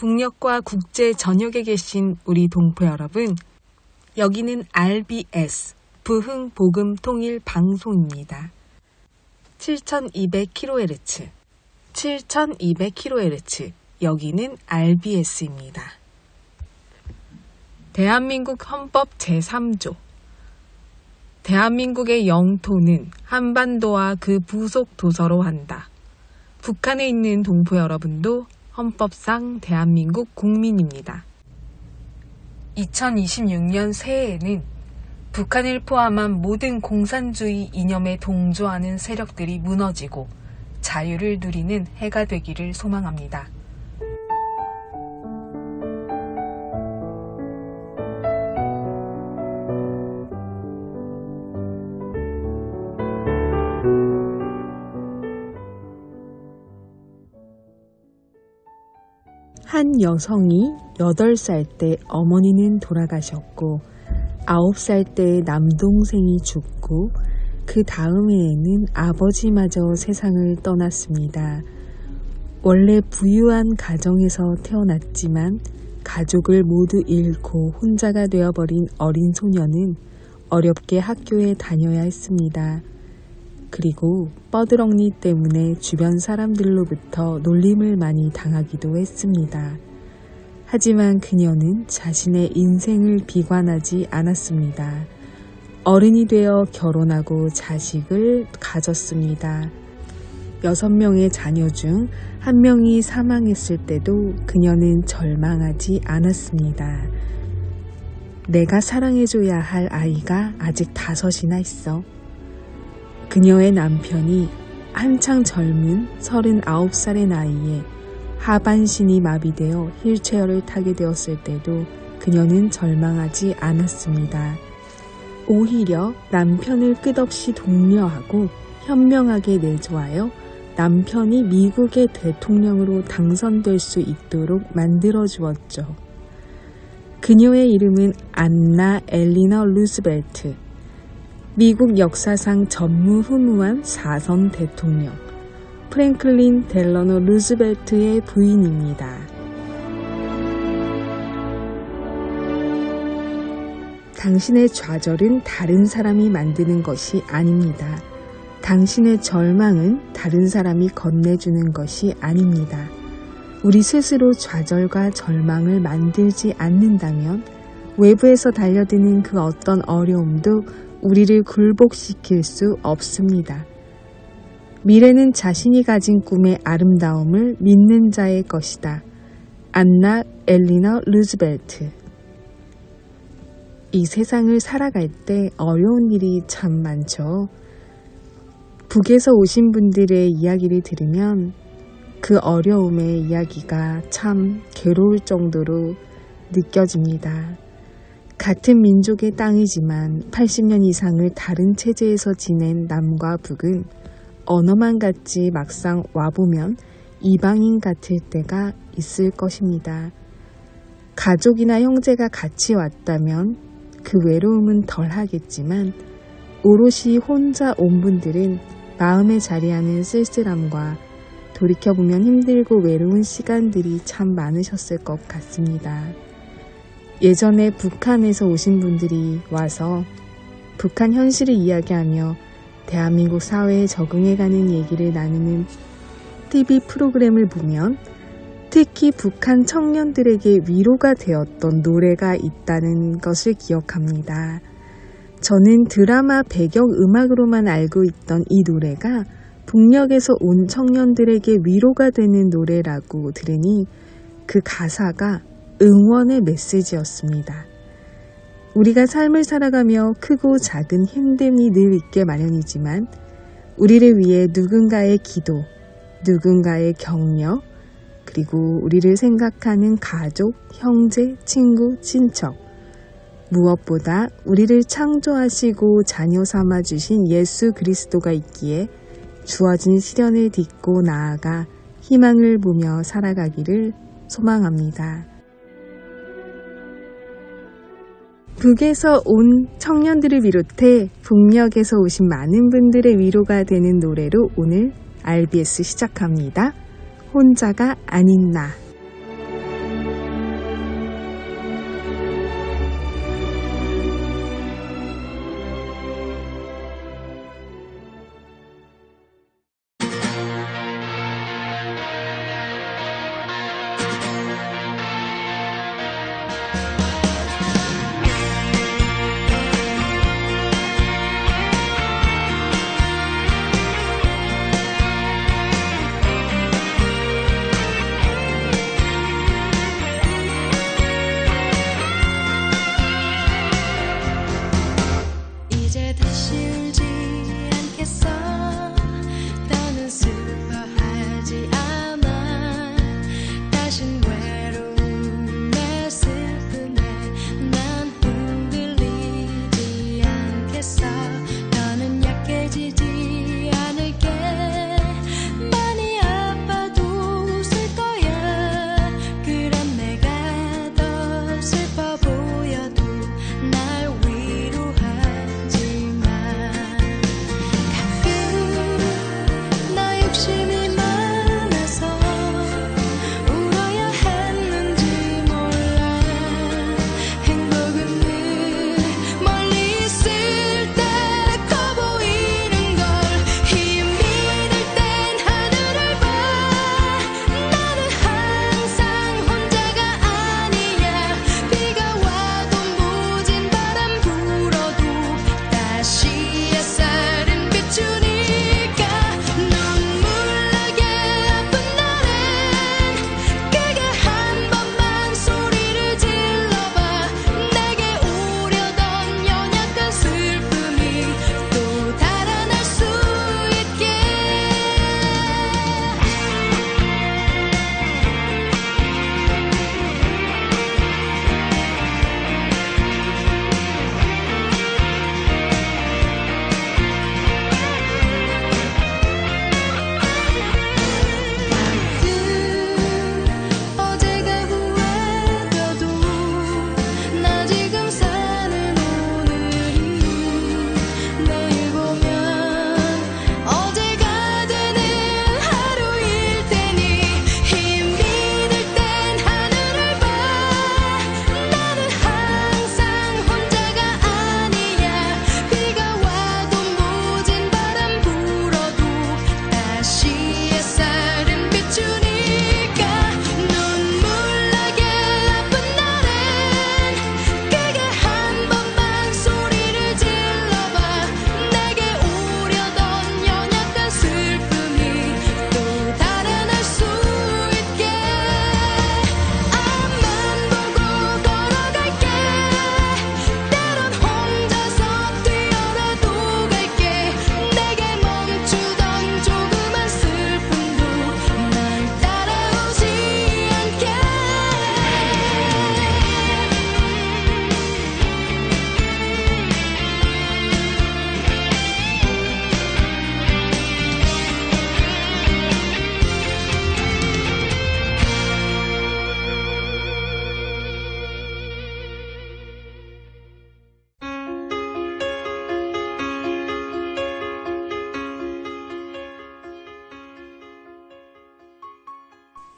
북녘과 국제 전역에 계신 우리 동포 여러분, 여기는 RBS 부흥복음통일방송입니다. 7200kHz, 7200kHz, 여기는 RBS입니다. 대한민국 헌법 제3조. 대한민국의 영토는 한반도와 그 부속 도서로 한다. 북한에 있는 동포 여러분도 헌법상 대한민국 국민입니다. 2026년 새해에는 북한을 포함한 모든 공산주의 이념에 동조하는 세력들이 무너지고 자유를 누리는 해가 되기를 소망합니다. 한 여성이 8살 때 어머니는 돌아가셨고 9살 때 남동생이 죽고 그 다음 해에는 아버지마저 세상을 떠났습니다. 원래 부유한 가정에서 태어났지만 가족을 모두 잃고 혼자가 되어버린 어린 소녀는 어렵게 학교에 다녀야 했습니다. 그리고 뻐드렁니 때문에 주변 사람들로부터 놀림을 많이 당하기도 했습니다. 하지만 그녀는 자신의 인생을 비관하지 않았습니다. 어른이 되어 결혼하고 자식을 가졌습니다. 6명의 자녀 중 1명이 사망했을 때도 그녀는 절망하지 않았습니다. 내가 사랑해줘야 할 아이가 아직 5이나 있어. 그녀의 남편이 한창 젊은 39살의 나이에 하반신이 마비되어 휠체어를 타게 되었을 때도 그녀는 절망하지 않았습니다. 오히려 남편을 끝없이 독려하고 현명하게 내조하여 남편이 미국의 대통령으로 당선될 수 있도록 만들어 주었죠. 그녀의 이름은 안나 엘리너 루즈벨트. 미국 역사상 전무후무한 4선 대통령 프랭클린 델러노 루즈벨트의 부인입니다. 당신의 좌절은 다른 사람이 만드는 것이 아닙니다. 당신의 절망은 다른 사람이 건네주는 것이 아닙니다. 우리 스스로 좌절과 절망을 만들지 않는다면 외부에서 달려드는 그 어떤 어려움도 우리를 굴복시킬 수 없습니다. 미래는 자신이 가진 꿈의 아름다움을 믿는 자의 것이다. 안나 엘리너 루즈벨트. 이 세상을 살아갈 때 어려운 일이 참 많죠. 북에서 오신 분들의 이야기를 들으면 그 어려움의 이야기가 참 괴로울 정도로 느껴집니다. 같은 민족의 땅이지만 80년 이상을 다른 체제에서 지낸 남과 북은 언어만 같지 막상 와보면 이방인 같을 때가 있을 것입니다. 가족이나 형제가 같이 왔다면 그 외로움은 덜 하겠지만 오롯이 혼자 온 분들은 마음에 자리하는 쓸쓸함과 돌이켜보면 힘들고 외로운 시간들이 참 많으셨을 것 같습니다. 예전에 북한에서 오신 분들이 와서 북한 현실을 이야기하며 대한민국 사회에 적응해가는 얘기를 나누는 TV 프로그램을 보면 특히 북한 청년들에게 위로가 되었던 노래가 있다는 것을 기억합니다. 저는 드라마 배경음악으로만 알고 있던 이 노래가 북녘에서 온 청년들에게 위로가 되는 노래라고 들으니 그 가사가 응원의 메시지였습니다. 우리가 삶을 살아가며 크고 작은 힘듦이 늘 있게 마련이지만 우리를 위해 누군가의 기도, 누군가의 격려, 그리고 우리를 생각하는 가족, 형제, 친구, 친척, 무엇보다 우리를 창조하시고 자녀 삼아주신 예수 그리스도가 있기에 주어진 시련을 딛고 나아가 희망을 보며 살아가기를 소망합니다. 북에서 온 청년들을 비롯해 북녘에서 오신 많은 분들의 위로가 되는 노래로 오늘 RBS 시작합니다. 혼자가 아닌 나.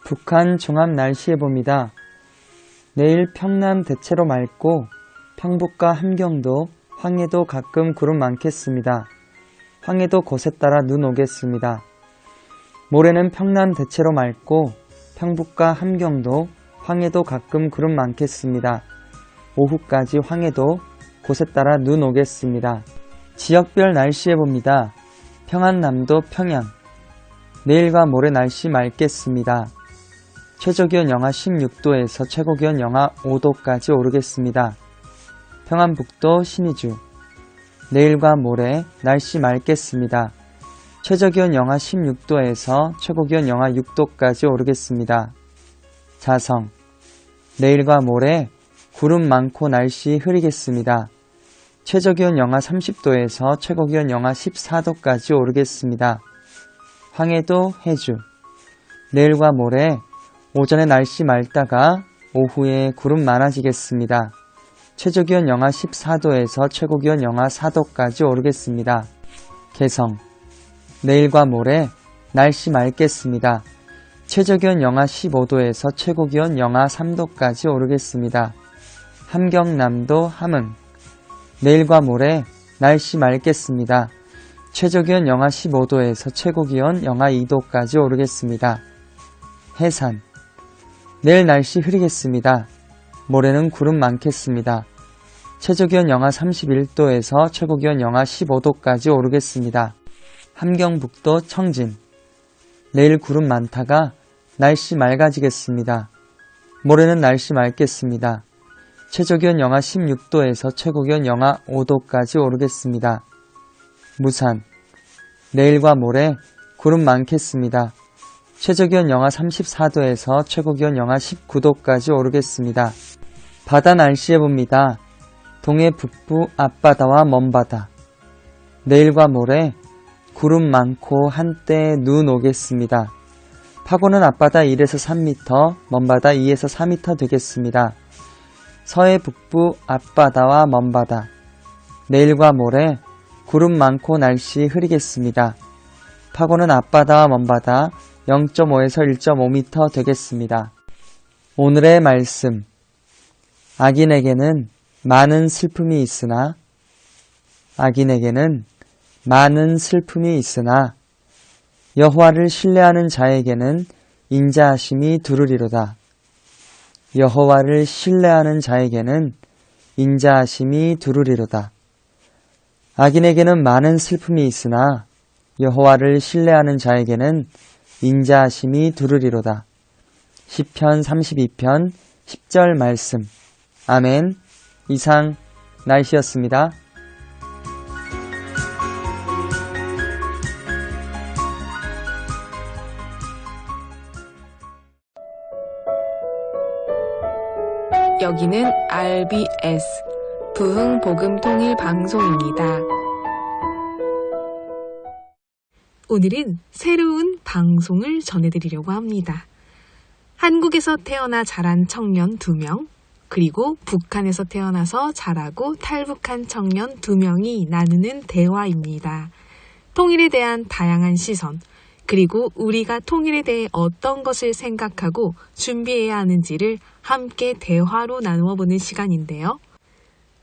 북한 종합 날씨 예보입니다. 내일 평남 대체로 맑고 평북과 함경도, 황해도 가끔 구름 많겠습니다. 황해도 곳에 따라 눈 오겠습니다. 모레는 평남 대체로 맑고 평북과 함경도, 황해도 가끔 구름 많겠습니다. 오후까지 황해도 곳에 따라 눈 오겠습니다. 지역별 날씨 예보입니다. 평안남도 평양 내일과 모레 날씨 맑겠습니다. 최저기온 영하 16도에서 최고기온 영하 5도까지 오르겠습니다. 평안북도 신의주 내일과 모레 날씨 맑겠습니다. 최저기온 영하 16도에서 최고기온 영하 6도까지 오르겠습니다. 자성 내일과 모레 구름 많고 날씨 흐리겠습니다. 최저기온 영하 30도에서 최고기온 영하 14도까지 오르겠습니다. 황해도 해주 내일과 모레 오전에 날씨 맑다가 오후에 구름 많아지겠습니다. 최저기온 영하 14도에서 최고기온 영하 4도까지 오르겠습니다. 개성 내일과 모레 날씨 맑겠습니다. 최저기온 영하 15도에서 최고기온 영하 3도까지 오르겠습니다. 함경남도 함흥 내일과 모레 날씨 맑겠습니다. 최저기온 영하 15도에서 최고기온 영하 2도까지 오르겠습니다. 해산 내일 날씨 흐리겠습니다. 모레는 구름 많겠습니다. 최저기온 영하 31도에서 최고기온 영하 15도까지 오르겠습니다. 함경북도 청진 내일 구름 많다가 날씨 맑아지겠습니다. 모레는 날씨 맑겠습니다. 최저기온 영하 16도에서 최고기온 영하 5도까지 오르겠습니다. 무산 내일과 모레 구름 많겠습니다. 최저기온 영하 34도에서 최고기온 영하 19도까지 오르겠습니다. 바다 날씨 예보입니다. 동해 북부 앞바다와 먼바다 내일과 모레 구름 많고 한때 눈 오겠습니다. 파고는 앞바다 1에서 3m, 먼바다 2에서 4m 되겠습니다. 서해 북부 앞바다와 먼바다 내일과 모레 구름 많고 날씨 흐리겠습니다. 파고는 앞바다와 먼바다 0.5에서 1.5m 되겠습니다. 오늘의 말씀 악인에게는 많은 슬픔이 있으나 여호와를 신뢰하는 자에게는 인자하심이 두르리로다. 여호와를 신뢰하는 자에게는 인자하심이 두르리로다. 악인에게는 많은 슬픔이 있으나 여호와를 신뢰하는 자에게는 인자하심이 두르리로다. 시편 32편 10절 말씀. 아멘. 이상 날씨였습니다. 여기는 RBS 부흥복음통일방송입니다. 오늘은 새로운 방송을 전해드리려고 합니다. 한국에서 태어나 자란 청년 2명, 그리고 북한에서 태어나서 자라고 탈북한 청년 2명이 나누는 대화입니다. 통일에 대한 다양한 시선, 그리고 우리가 통일에 대해 어떤 것을 생각하고 준비해야 하는지를 함께 대화로 나누어 보는 시간인데요.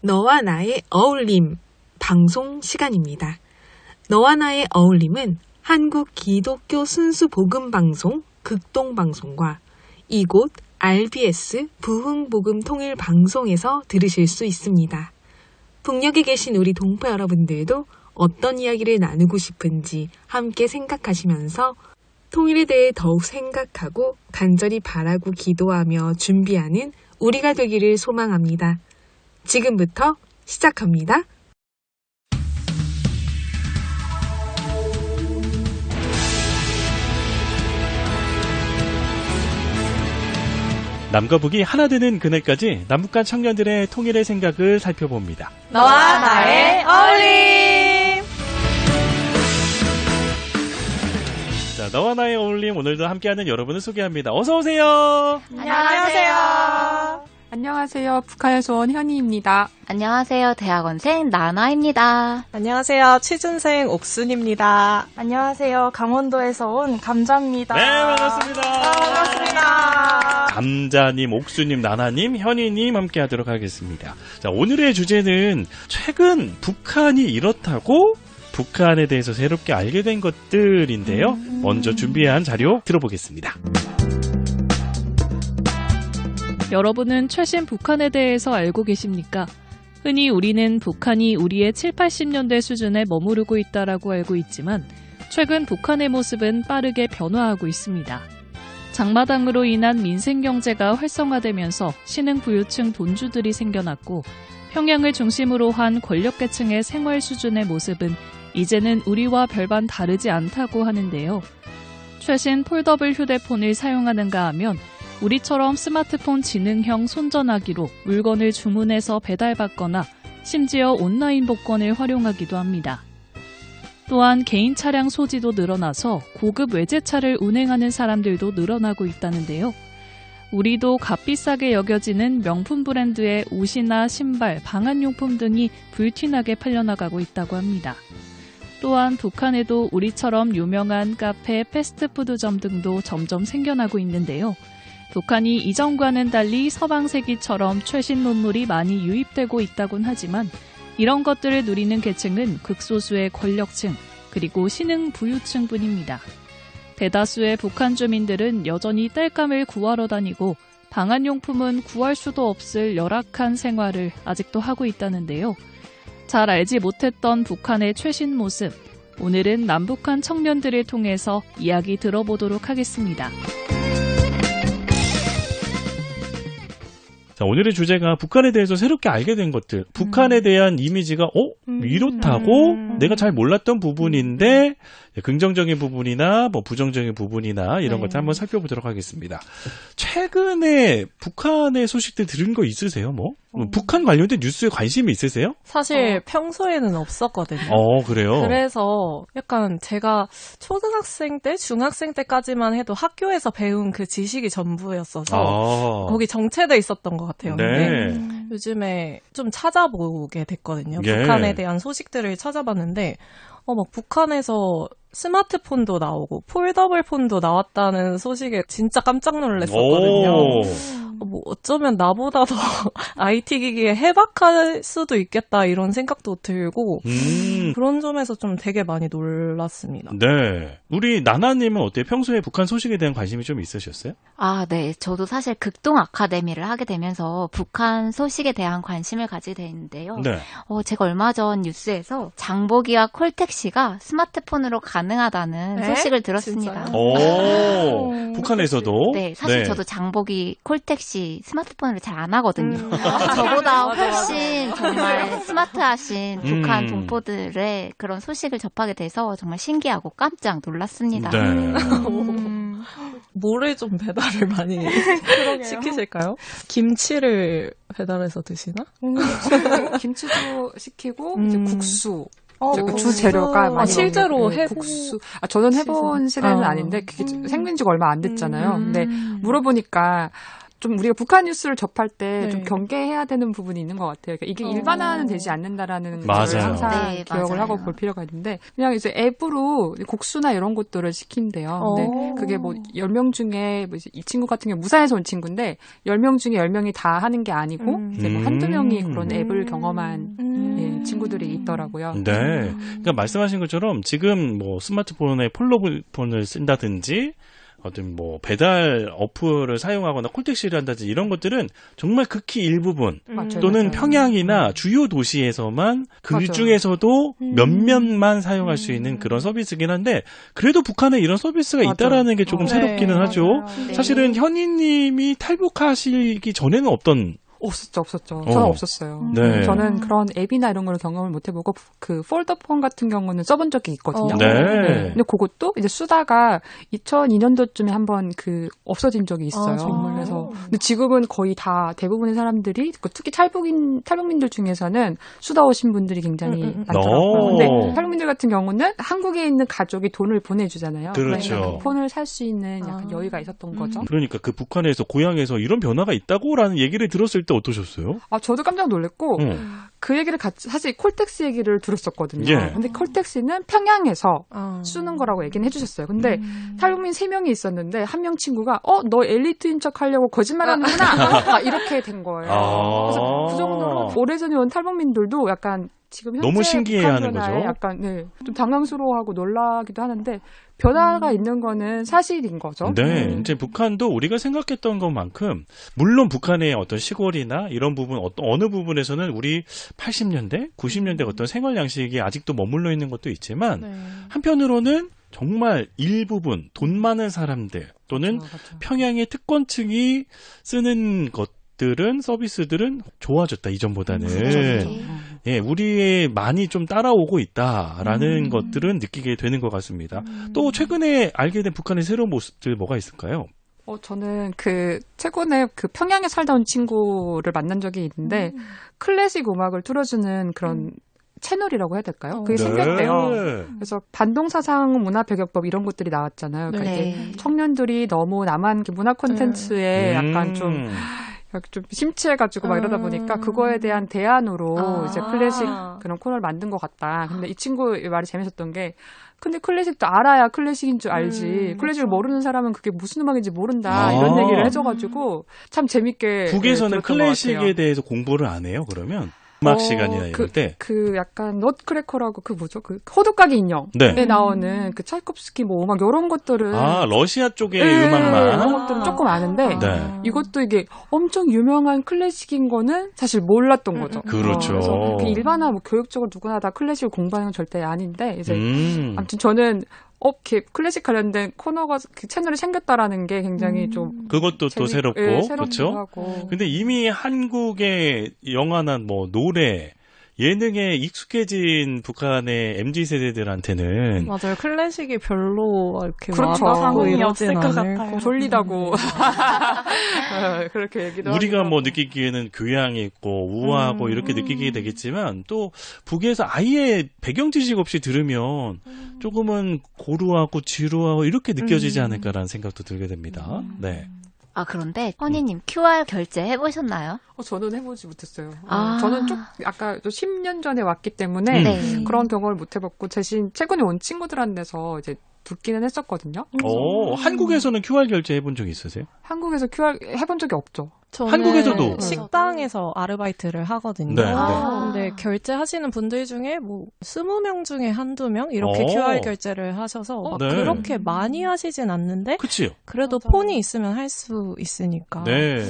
너와 나의 어울림 방송 시간입니다. 너와 나의 어울림은 한국 기독교 순수 복음 방송 극동방송과 이곳 RBS 부흥복음 통일 방송에서 들으실 수 있습니다. 북녘에 계신 우리 동포 여러분들도 어떤 이야기를 나누고 싶은지 함께 생각하시면서 통일에 대해 더욱 생각하고 간절히 바라고 기도하며 준비하는 우리가 되기를 소망합니다. 지금부터 시작합니다. 남과 북이 하나 되는 그날까지 남북한 청년들의 통일의 생각을 살펴봅니다. 너와 나의 어울림. 자, 너와 나의 어울림 오늘도 함께하는 여러분을 소개합니다. 어서 오세요. 안녕하세요. 안녕하세요. 북한에서 온 현희입니다. 안녕하세요. 대학원생 나나입니다. 안녕하세요. 취준생 옥순입니다. 안녕하세요. 강원도에서 온 감자입니다. 네, 반갑습니다. 반갑습니다. 감자님, 옥수님, 나나님, 현희님 함께 하도록 하겠습니다. 자, 오늘의 주제는 최근 북한이 이렇다고 북한에 대해서 새롭게 알게 된 것들인데요. 먼저 준비한 자료 들어보겠습니다. 여러분은 최신 북한에 대해서 알고 계십니까? 흔히 우리는 북한이 우리의 7, 80년대 수준에 머무르고 있다라고 알고 있지만 최근 북한의 모습은 빠르게 변화하고 있습니다. 장마당으로 인한 민생경제가 활성화되면서 신흥부유층 돈주들이 생겨났고 평양을 중심으로 한 권력계층의 생활 수준의 모습은 이제는 우리와 별반 다르지 않다고 하는데요. 최신 폴더블 휴대폰을 사용하는가 하면 우리처럼 스마트폰 지능형 손전화기로 물건을 주문해서 배달받거나 심지어 온라인 복권을 활용하기도 합니다. 또한 개인 차량 소지도 늘어나서 고급 외제차를 운행하는 사람들도 늘어나고 있다는데요. 우리도 값비싸게 여겨지는 명품 브랜드의 옷이나 신발, 방한용품 등이 불티나게 팔려나가고 있다고 합니다. 또한 북한에도 우리처럼 유명한 카페, 패스트푸드점 등도 점점 생겨나고 있는데요. 북한이 이전과는 달리 서방세기처럼 최신 논물이 많이 유입되고 있다곤 하지만 이런 것들을 누리는 계층은 극소수의 권력층 그리고 신흥 부유층뿐입니다. 대다수의 북한 주민들은 여전히 땔감을 구하러 다니고 방한용품은 구할 수도 없을 열악한 생활을 아직도 하고 있다는데요. 잘 알지 못했던 북한의 최신 모습, 오늘은 남북한 청년들을 통해서 이야기 들어보도록 하겠습니다. 자, 오늘의 주제가 북한에 대해서 새롭게 알게 된 것들. 북한에 대한 이미지가 이렇다고 내가 잘 몰랐던 부분인데 긍정적인 부분이나 뭐 부정적인 부분이나 이런 것들 한번 살펴보도록 하겠습니다. 최근에 북한의 소식들 들은 거 있으세요? 북한 관련된 뉴스에 관심이 있으세요? 사실 평소에는 없었거든요. 그래요? 그래서 약간 제가 초등학생 때, 중학생 때까지만 해도 학교에서 배운 그 지식이 전부였어서 거기 정체돼 있었던 것 같아요. 네. 근데 요즘에 좀 찾아보게 됐거든요. 예. 북한에 대한 소식들을 찾아봤는데 막 북한에서 스마트폰도 나오고 폴더블 폰도 나왔다는 소식에 진짜 깜짝 놀랐었거든요. 어쩌면 나보다 더 IT 기기에 해박할 수도 있겠다 이런 생각도 들고 그런 점에서 좀 되게 많이 놀랐습니다. 네. 우리 나나님은 어때요? 평소에 북한 소식에 대한 관심이 좀 있으셨어요? 네. 저도 사실 극동 아카데미를 하게 되면서 북한 소식에 대한 관심을 가지게 됐는데요. 네. 제가 얼마 전 뉴스에서 장보기와 콜택시가 스마트폰으로 가능하다는 소식을 들었습니다. 북한에서도? 네. 사실 저도 장보기, 콜택시 스마트폰을 잘 안 하거든요. 저보다 훨씬 정말 스마트하신 북한 동포들의 그런 소식을 접하게 돼서 정말 신기하고 깜짝 놀랐습니다. 네. 뭐를 좀 배달을 많이 시키실까요? 김치를 배달해서 드시나? 김치도 시키고 이제 국수. 주 재료가 많이 실제로 국수. 저는 해본 시간은 아닌데 그게 생긴 지가 얼마 안 됐잖아요. 근데 물어보니까 좀 우리가 북한 뉴스를 접할 때 좀 경계해야 되는 부분이 있는 것 같아요. 그러니까 이게 일반화는 되지 않는다라는 걸 항상 기억을 하고 볼 필요가 있는데 그냥 이제 앱으로 국수나 이런 것들을 시킨대요. 근데 그게 뭐 10명 중에 이 친구 같은 경우 무사해서 온 친구인데 10명 중에 10명이 다 하는 게 아니고 이제 뭐 한두 명이 그런 앱을 경험한 친구들이 있더라고요. 네. 그러니까 말씀하신 것처럼 지금 뭐 스마트폰에 폴더블폰을 쓴다든지 어떤 뭐 배달 어플을 사용하거나 콜택시를 한다든지 이런 것들은 정말 극히 일부분 또는 평양이나 주요 도시에서만 그 중에서도 몇몇만 사용할 수 있는 그런 서비스긴 한데 그래도 북한에 이런 서비스가 있다라는 게 조금 새롭기는 하죠. 사실은 현희님이 탈북하시기 전에는 없던 없었죠. 저는 없었어요. 네. 저는 그런 앱이나 이런 걸 경험을 못 해보고 그 폴더폰 같은 경우는 써본 적이 있거든요. 네. 근데 그것도 이제 쓰다가 2002년도쯤에 한번 그 없어진 적이 있어요. 그래서 근데 지금은 거의 다 대부분의 사람들이 특히 탈북민들 중에서는 쓰다 오신 분들이 굉장히 많더라고요. 근데 탈북민들 같은 경우는 한국에 있는 가족이 돈을 보내주잖아요. 그렇죠. 그러니까 그 폰을 살 수 있는 약간 여유가 있었던 거죠. 그러니까 그 북한에서 고향에서 이런 변화가 있다고라는 얘기를 들었을 때 어떠셨어요? 저도 깜짝 놀랐고 그 얘기를 사실 콜텍스 얘기를 들었었거든요. 예. 근데 콜텍스는 평양에서 쓰는 거라고 얘기는 해주셨어요. 근데 탈북민 3명이 있었는데 한 명 친구가 너 엘리트인 척 하려고 거짓말하는구나 이렇게 된 거예요. 그래서 그 정도로 오래전에 온 탈북민들도 약간 지금 현재 너무 신기해하는 북한 변화에 거죠. 약간 좀 당황스러워하고 놀라기도 하는데 변화가 있는 거는 사실인 거죠. 네, 이제 북한도 우리가 생각했던 것만큼 물론 북한의 어떤 시골이나 이런 부분 어느 부분에서는 우리 80년대, 90년대 어떤 생활 양식이 아직도 머물러 있는 것도 있지만 한편으로는 정말 일부분 돈 많은 사람들 또는 맞아. 평양의 특권층이 쓰는 것들은 서비스들은 좋아졌다 이전보다는. 예, 우리의 많이 좀 따라오고 있다라는 것들은 느끼게 되는 것 같습니다. 또 최근에 알게 된 북한의 새로운 모습들 뭐가 있을까요? 저는 최근에 평양에 살다 온 친구를 만난 적이 있는데 클래식 음악을 틀어주는 그런 채널이라고 해야 될까요? 그게 생겼대요. 그래서 반동사상 문화배격법 이런 것들이 나왔잖아요. 그러니까 이제 청년들이 너무 남한 문화 콘텐츠에 약간 좀 심취해가지고 막 이러다 보니까 그거에 대한 대안으로 이제 클래식 그런 코너를 만든 것 같다. 근데 이 친구의 말이 재밌었던 게 근데 클래식도 알아야 클래식인 줄 알지. 클래식을 모르는 사람은 그게 무슨 음악인지 모른다. 이런 얘기를 해줘가지고 참 재밌게. 북에서는 클래식에 대해서 공부를 안 해요, 그러면? 음악 시간이나 이럴 때. 약간 넛크래커라고 호두까기 인형에 나오는 차이콥스키 음악 이런 것들은 러시아 쪽의 음악만 이런 것들은 조금 아는데 이것도 이게 엄청 유명한 클래식인 거는 사실 몰랐던 거죠. 그렇죠. 그래서 일반화 교육적으로 누구나 다 클래식을 공부하는 건 절대 아닌데 이제 아무튼 저는 클래식 관련된 코너가 채널이 생겼다라는 게 굉장히 좀 그것도 또 새롭고 그렇죠. 근데 이미 한국의 영화나 노래 예능에 익숙해진 북한의 MZ 세대들한테는 맞아요. 클래식이 별로 이렇게 와닿고 이러진 않을 것 같아요. 졸리다고 그렇게 얘기도 우리가 느끼기에는 교양이 있고 우아하고 이렇게 느끼게 되겠지만 또 북에서 아예 배경 지식 없이 들으면 조금은 고루하고 지루하고 이렇게 느껴지지 않을까라는 생각도 들게 됩니다. 네. 그런데 허니님 QR 결제 해보셨나요? 저는 해보지 못했어요. 저는 아까 10년 전에 왔기 때문에 그런 경험을 못 해봤고 대신 최근에 온 친구들한테서 이제 듣기는 했었거든요. 한국에서는 QR 결제 해본 적이 있으세요? 한국에서 QR 해본 적이 없죠. 저는 한국에서도 식당에서 아르바이트를 하거든요. 근데 결제하시는 분들 중에 20명 중에 한두 명 이렇게 QR 결제를 하셔서 그렇게 많이 하시진 않는데 그치요. 그래도 폰이 있으면 할 수 있으니까. 네.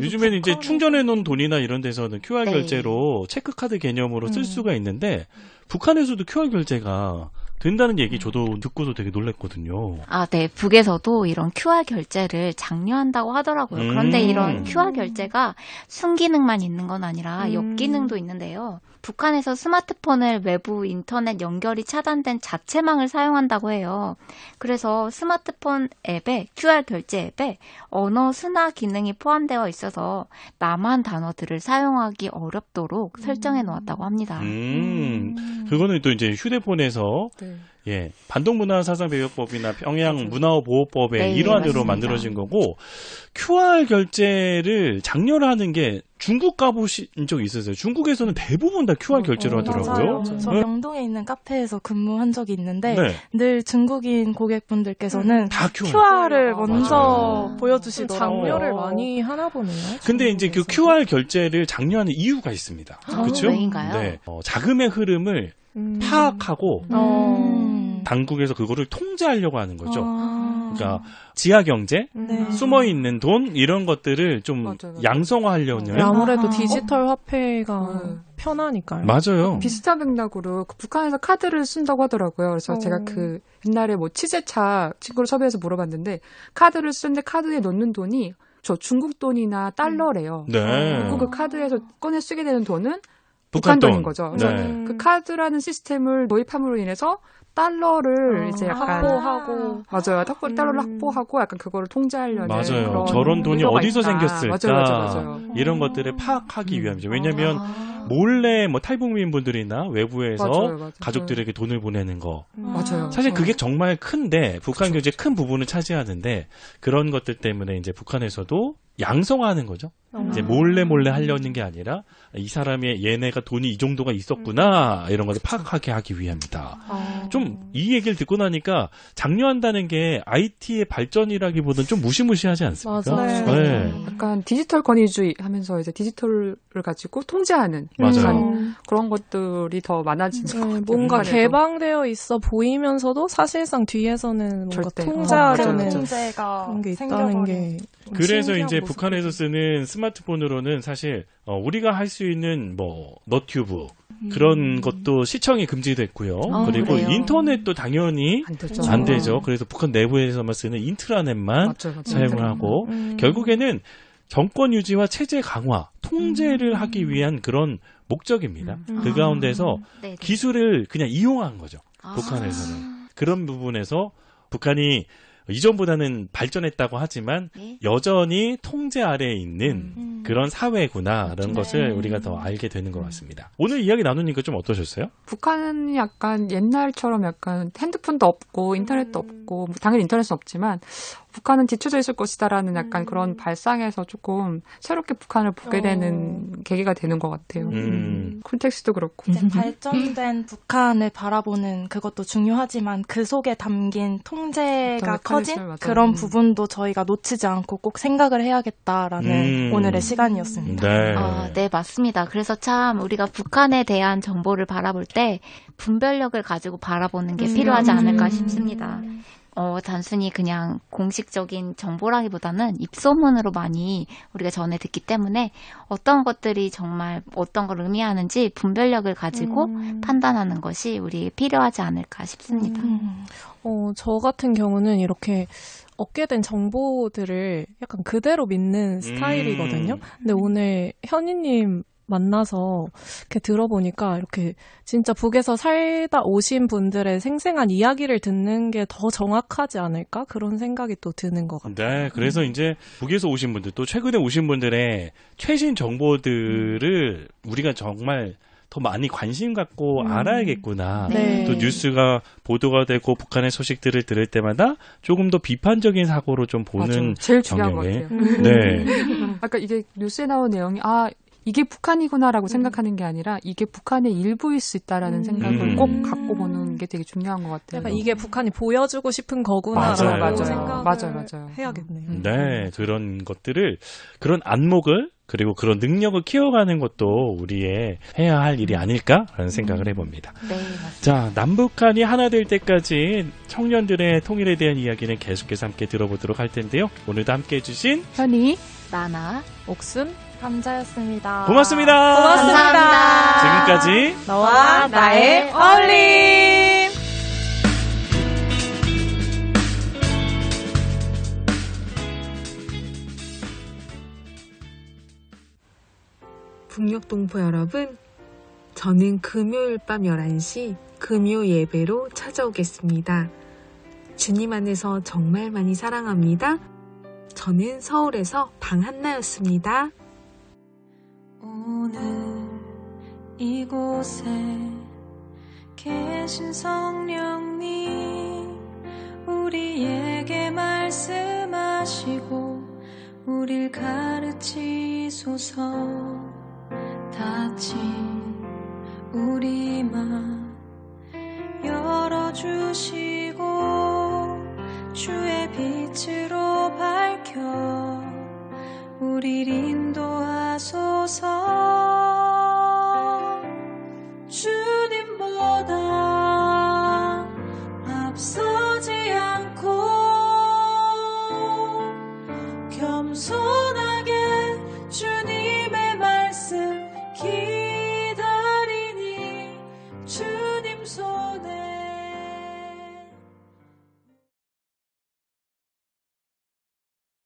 요즘에는 이제 충전해 놓은 돈이나 이런 데서는 QR 결제로 체크카드 개념으로 쓸 수가 있는데 북한에서도 QR 결제가 된다는 얘기 저도 듣고도 되게 놀랐거든요. 네. 북에서도 이런 QR 결제를 장려한다고 하더라고요. 그런데 이런 QR 결제가 순기능만 있는 건 아니라 역기능도 있는데요. 북한에서 스마트폰을 외부 인터넷 연결이 차단된 자체망을 사용한다고 해요. 그래서 스마트폰 앱에 QR 결제 앱에 언어 순화 기능이 포함되어 있어서 남한 단어들을 사용하기 어렵도록 설정해 놓았다고 합니다. 그거는 또 이제 휴대폰에서 반동문화사상배격법이나 평양 문화보호법의 일환으로 만들어진 거고 QR 결제를 장려하는 게 중국 가보신 적 있으세요? 중국에서는 대부분 다 QR 결제로 하더라고요. 맞아요. 저 명동에 있는 카페에서 근무한 적이 있는데 늘 중국인 고객분들께서는 다 QR을 먼저 보여주시더라고요. 장려를 많이 하나 보네요. 근데 이제 그 QR 결제를 장려하는 이유가 있습니다. 그렇죠? 왜인가요? 자금의 흐름을 파악하고 당국에서 그거를 통제하려고 하는 거죠. 그러니까 지하 경제, 숨어 있는 돈 이런 것들을 좀 양성화하려는. 아무래도 디지털 화폐가 편하니까요. 맞아요. 비슷한 맥락으로 북한에서 카드를 쓴다고 하더라고요. 그래서 제가 옛날에 취재차 친구를 섭외해서 물어봤는데 카드를 쓰는데 카드에 넣는 돈이 저 중국 돈이나 달러래요. 네. 그리고 그 카드에서 꺼내 쓰게 되는 돈은 북한 북한 돈. 돈인 거죠. 그래서 네. 그 카드라는 시스템을 도입함으로 인해서 달러를 이제 약간 확보하고 맞아요. 달러를 확보하고 약간 그거를 통제하려는 맞아요. 그런 저런 돈이 의도가 어디서 있다. 생겼을까? 맞아요. 이런 것들을 파악하기 위함이죠. 왜냐하면 몰래 뭐 탈북민 분들이나 외부에서 맞아요. 가족들에게 돈을 보내는 거. 맞아요. 사실 그게 정말 큰데 북한 경제의 큰 부분을 차지하는데 그런 것들 때문에 이제 북한에서도 양성화하는 거죠. 이제 몰래 하려는 게 아니라 이 사람의 얘네가 돈이 이 정도가 있었구나 이런 것을 파악하게 하기 위함이다. 좀 이 얘기를 듣고 나니까 장려한다는 게 IT의 발전이라기보다는 좀 무시무시하지 않습니까? 맞아요. 네. 약간 디지털 권위주의 하면서 이제 디지털을 가지고 통제하는 맞아요. 약간 그런 것들이 더 많아지는 것 같아요. 뭔가 북한에도. 개방되어 있어 보이면서도 사실상 뒤에서는 뭔가 절대. 통제하려는 맞아요. 통제가 그런 게 있다는 게 그래서 신기한 이제 모습이죠. 북한에서 쓰는 스마트폰으로는 사실 우리가 할 수 있는 뭐 너튜브 그런 것도 시청이 금지됐고요. 그리고 그래요? 인터넷도 당연히 안 되죠. 그래서 북한 내부에서만 쓰는 인트라넷만 맞아요. 사용을 하고 결국에는 정권 유지와 체제 강화, 통제를 하기 위한 그런 목적입니다. 그 가운데서 네네. 기술을 그냥 이용한 거죠. 북한에서는. 그런 부분에서 북한이 이전보다는 발전했다고 하지만 네. 여전히 통제 아래에 있는 그런 사회구나라는 것을 우리가 더 알게 되는 것 같습니다. 오늘 이야기 나누니까 좀 어떠셨어요? 북한은 약간 옛날처럼 약간 핸드폰도 없고 인터넷도 없고 뭐 당연히 인터넷은 없지만 북한은 뒤쳐져 있을 것이다라는 약간 그런 발상에서 조금 새롭게 북한을 보게 되는 계기가 되는 것 같아요. 콘텍스트도 그렇고. 이제 발전된 북한을 바라보는 그것도 중요하지만 그 속에 담긴 통제가 커진 맞아요. 그런 부분도 저희가 놓치지 않고 꼭 생각을 해야겠다라는 오늘의 시간이었습니다. 네. 네, 맞습니다. 그래서 참 우리가 북한에 대한 정보를 바라볼 때 분별력을 가지고 바라보는 게 필요하지 않을까 싶습니다. 단순히 그냥 공식적인 정보라기보다는 입소문으로 많이 우리가 전해 듣기 때문에 어떤 것들이 정말 어떤 걸 의미하는지 분별력을 가지고 판단하는 것이 우리에게 필요하지 않을까 싶습니다. 저 같은 경우는 이렇게 얻게 된 정보들을 약간 그대로 믿는 스타일이거든요. 근데 오늘 현희님 만나서 이렇게 들어보니까 이렇게 진짜 북에서 살다 오신 분들의 생생한 이야기를 듣는 게 더 정확하지 않을까? 그런 생각이 또 드는 것 같아요. 네, 그래서 이제 북에서 오신 분들 또 최근에 오신 분들의 최신 정보들을 우리가 정말 더 많이 관심 갖고 알아야겠구나. 네. 또 뉴스가 보도가 되고 북한의 소식들을 들을 때마다 조금 더 비판적인 사고로 좀 보는 맞아요. 제일 중요한 것 경향에. 같아요. 네. 아까 이게 뉴스에 나온 내용이 이게 북한이구나라고 생각하는 게 아니라 이게 북한의 일부일 수 있다라는 생각을 꼭 갖고 보는 게 되게 중요한 것 같아요. 약간 이게 북한이 보여주고 싶은 거구나라고 맞아요. 생각을 맞아요. 해야겠네요. 네, 그런 것들을 그런 안목을 그리고 그런 능력을 키워가는 것도 우리의 해야 할 일이 아닐까라는 생각을 해봅니다. 네, 맞습니다. 자, 남북한이 하나 될 때까지 청년들의 통일에 대한 이야기는 계속해서 함께 들어보도록 할 텐데요. 오늘도 함께 해주신 현이 나나, 옥순, 감자였습니다. 고맙습니다. 감사합니다. 지금까지 너와 나의 어울림. 북녘동포 여러분, 저는 금요일 밤 11시 금요 예배로 찾아오겠습니다. 주님 안에서 정말 많이 사랑합니다. 저는 서울에서 방한나였습니다. 오늘 이곳에 계신 성령님, 우리에게 말씀하시고 우릴 가르치소서. 닫힌 우리 맘 열어주시고 주의 빛으로 밝혀 우릴 인도하소서.